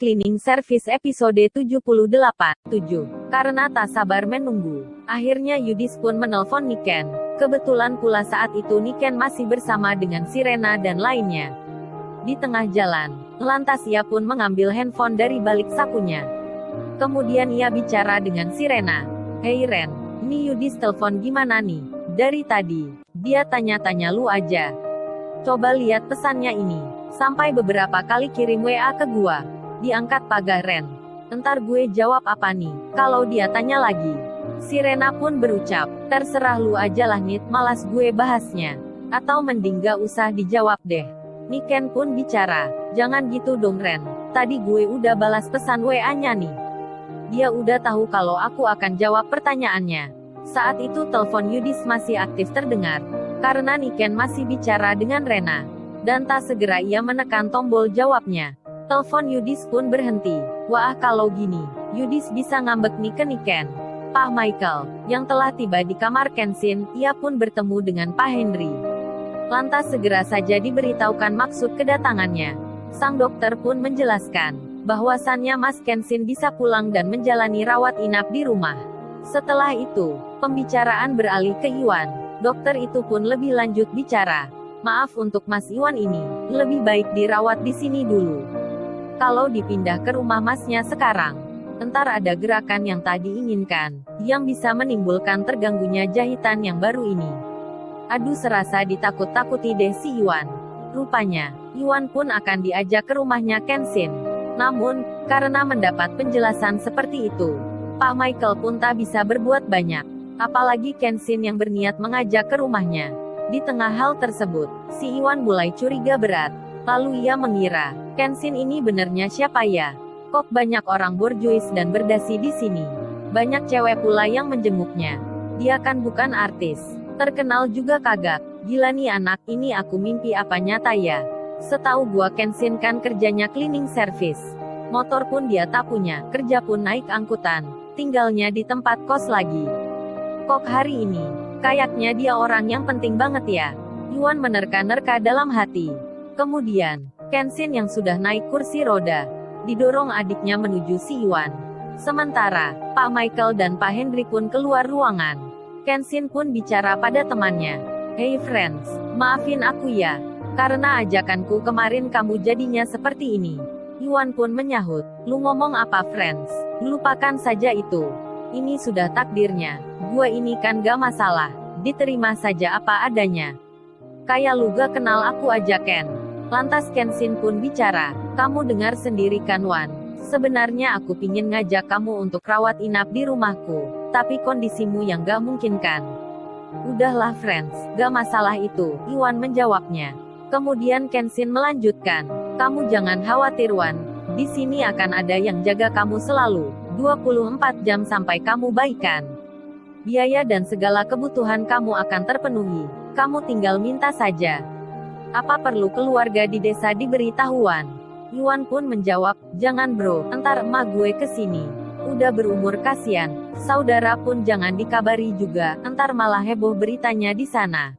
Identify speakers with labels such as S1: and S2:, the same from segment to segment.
S1: Cleaning Service episode 78. 7. Karena tak sabar menunggu, akhirnya Yudis pun menelpon Niken. Kebetulan pula saat itu Niken masih bersama dengan Sirena dan lainnya. Di tengah jalan, lantas ia pun mengambil handphone dari balik sakunya. Kemudian ia bicara dengan Sirena. "Hei Ren, ini Yudis telepon gimana nih? Dari tadi, dia tanya-tanya lu aja. Coba lihat pesannya ini. Sampai beberapa kali kirim WA ke gua." Diangkat pagar Ren. "Entar gue jawab apa nih, kalau dia tanya lagi?" Sirena pun berucap, "Terserah lu aja lah Nit, malas gue bahasnya. Atau mending gak usah dijawab deh." Niken pun bicara, "Jangan gitu dong Ren, tadi gue udah balas pesan WA-nya nih. Dia udah tahu kalau aku akan jawab pertanyaannya." Saat itu telepon Yudis masih aktif terdengar, karena Niken masih bicara dengan Rena. Dan tak segera ia menekan tombol jawabnya. Telepon Yudis pun berhenti. Wah, kalau gini, Yudis bisa ngambek nih ke Niken. Pak Michael, yang telah tiba di kamar Kenshin, ia pun bertemu dengan Pak Henry. Lantas segera saja diberitahukan maksud kedatangannya. Sang dokter pun menjelaskan, bahwasannya Mas Kenshin bisa pulang dan menjalani rawat inap di rumah. Setelah itu, pembicaraan beralih ke Iwan. Dokter itu pun lebih lanjut bicara. "Maaf untuk Mas Iwan ini, lebih baik dirawat di sini dulu. Kalau dipindah ke rumah Masnya sekarang, entar ada gerakan yang tak diinginkan, yang bisa menimbulkan terganggunya jahitan yang baru ini." Aduh, serasa ditakut-takuti deh si Iwan. Rupanya, Iwan pun akan diajak ke rumahnya Kenshin. Namun, karena mendapat penjelasan seperti itu, Pak Michael pun tak bisa berbuat banyak. Apalagi Kenshin yang berniat mengajak ke rumahnya. Di tengah hal tersebut, si Iwan mulai curiga berat. Lalu ia mengira, Kenshin ini benernya siapa ya? Kok banyak orang borjuis dan berdasi di sini? Banyak cewek pula yang menjenguknya. Dia kan bukan artis. Terkenal juga kagak. Gila nih anak, ini aku mimpi apa nyata ya? Setahu gua Kenshin kan kerjanya cleaning service. Motor pun dia tak punya, kerja pun naik angkutan. Tinggalnya di tempat kos lagi. Kok hari ini, kayaknya dia orang yang penting banget ya. Iwan menerka-nerka dalam hati. Kemudian, Kenshin yang sudah naik kursi roda, didorong adiknya menuju si Iwan. Sementara, Pak Michael dan Pak Henry pun keluar ruangan. Kenshin pun bicara pada temannya. "Hey friends, maafin aku ya. Karena ajakanku kemarin kamu jadinya seperti ini." Iwan pun menyahut, "Lu ngomong apa friends? Lupakan saja itu. Ini sudah takdirnya. Gua ini kan gak masalah. Diterima saja apa adanya. Kayak lu gak kenal aku aja Ken." Lantas Kenshin pun bicara, "Kamu dengar sendiri kan Wan? Sebenarnya aku pingin ngajak kamu untuk rawat inap di rumahku. Tapi kondisimu yang gak mungkin kan?" "Udahlah friends, gak masalah itu," Iwan menjawabnya. Kemudian Kenshin melanjutkan, "Kamu jangan khawatir Wan. Di sini akan ada yang jaga kamu selalu. 24 jam sampai kamu baikan. Biaya dan segala kebutuhan kamu akan terpenuhi. Kamu tinggal minta saja. Apa perlu keluarga di desa diberi tahuan?" Iwan pun menjawab, "Jangan bro, entar emak gue kesini. Udah berumur kasihan. Saudara pun jangan dikabari juga, entar malah heboh beritanya di sana.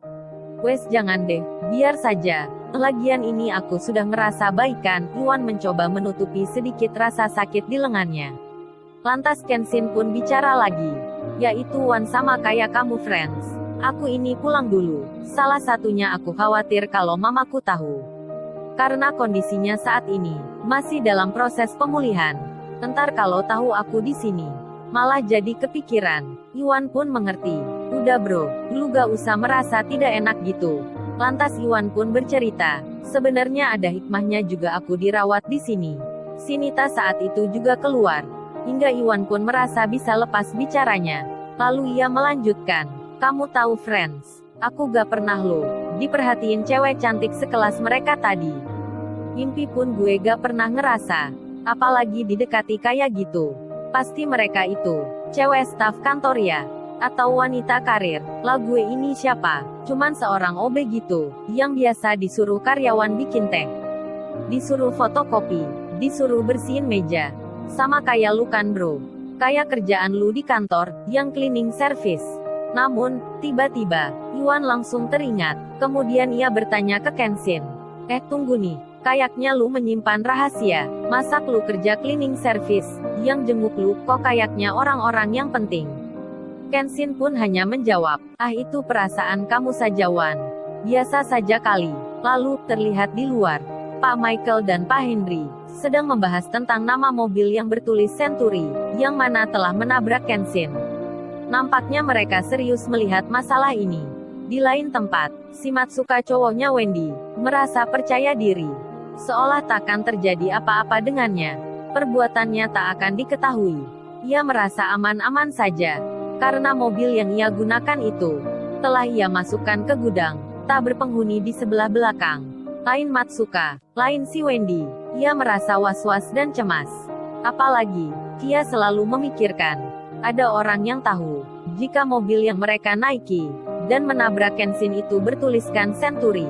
S1: Wes jangan deh, biar saja. Lagian ini aku sudah ngerasa baikan." Iwan mencoba menutupi sedikit rasa sakit di lengannya. Lantas Kenshin pun bicara lagi. "Yaitu Wan sama kayak kamu friends. Aku ini pulang dulu. Salah satunya aku khawatir kalau mamaku tahu. Karena kondisinya saat ini masih dalam proses pemulihan. Entar kalau tahu aku di sini, malah jadi kepikiran." Iwan pun mengerti. "Udah bro, lu gak usah merasa tidak enak gitu." Lantas Iwan pun bercerita, "Sebenarnya ada hikmahnya juga aku dirawat di sini." Sinita saat itu juga keluar. Hingga Iwan pun merasa bisa lepas bicaranya. Lalu ia melanjutkan, "Kamu tahu friends, aku gak pernah lo diperhatiin cewek cantik sekelas mereka tadi. Mimpi pun gue gak pernah ngerasa. Apalagi didekati kayak gitu. Pasti mereka itu cewek staf kantor ya? Atau wanita karir. Lah gue ini siapa? Cuman seorang OB gitu, yang biasa disuruh karyawan bikin teh. Disuruh fotokopi. Disuruh bersihin meja. Sama kayak lu kan bro. Kayak kerjaan lu di kantor, yang cleaning service." Namun, tiba-tiba, Iwan langsung teringat. Kemudian ia bertanya ke Kenshin, "Tunggu nih. Kayaknya lu menyimpan rahasia. Masak lu kerja cleaning service. Yang jenguk lu, kok kayaknya orang-orang yang penting. Kenshin pun hanya menjawab, ah itu perasaan kamu saja Wan. Biasa saja kali. Lalu, terlihat di luar, Pak Michael dan Pak Henry sedang membahas tentang nama mobil yang bertulis Century, yang mana telah menabrak Kenshin. Nampaknya mereka serius melihat masalah ini. Di lain tempat, si Matsuka cowoknya Wendy merasa percaya diri, seolah takkan terjadi apa-apa dengannya. Perbuatannya tak akan diketahui. Ia merasa aman-aman saja, karena mobil yang ia gunakan itu telah ia masukkan ke gudang, tak berpenghuni di sebelah belakang. Lain Matsuka, lain si Wendy, ia merasa was-was dan cemas. Apalagi, ia selalu memikirkan, ada orang yang tahu, jika mobil yang mereka naiki dan menabrak Kenshin itu bertuliskan Century.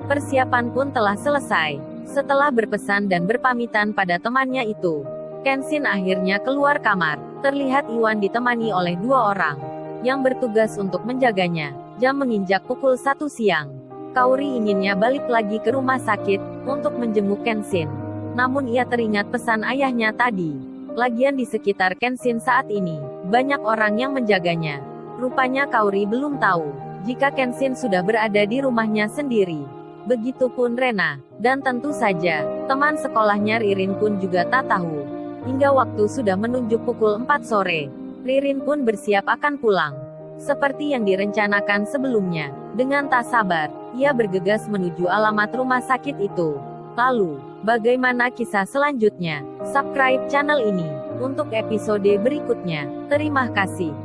S1: Persiapan pun telah selesai. Setelah berpesan dan berpamitan pada temannya itu, Kenshin akhirnya keluar kamar. Terlihat Iwan ditemani oleh 2 orang yang bertugas untuk menjaganya. Jam menginjak pukul 1 siang. Kaori inginnya balik lagi ke rumah sakit untuk menjenguk Kenshin. Namun ia teringat pesan ayahnya tadi. Lagian di sekitar Kenshin saat ini, banyak orang yang menjaganya. Rupanya Kaori belum tahu jika Kenshin sudah berada di rumahnya sendiri. Begitupun Rena, dan tentu saja, teman sekolahnya Ririn pun juga tak tahu. Hingga waktu sudah menunjuk pukul 4 sore, Ririn pun bersiap akan pulang. Seperti yang direncanakan sebelumnya, dengan tak sabar, ia bergegas menuju alamat rumah sakit itu. Lalu, bagaimana kisah selanjutnya? Subscribe channel ini untuk episode berikutnya. Terima kasih.